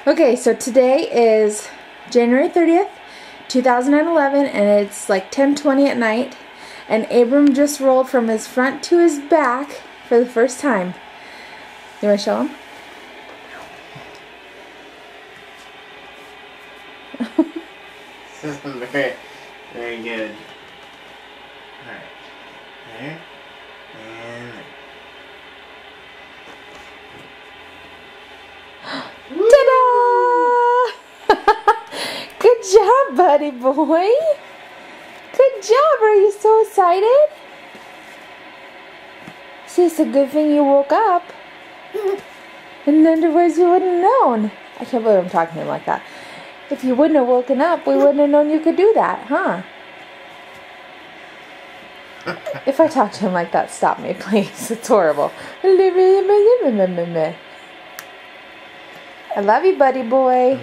Okay, so today is January 30th, 2011, and it's like 10:20 at night, and Abram just rolled from his front to his back for the first time. You want to show him? very, very good. Alright. There. And there. Ta-da! Good job, buddy boy. Good job. Are you so excited? See, it's a good thing you woke up. And otherwise you wouldn't have known. I can't believe I'm talking to him like that. If you wouldn't have woken up, we wouldn't have known you could do that, huh? If I talk to him like that, stop me, please. It's horrible. I love you, buddy boy.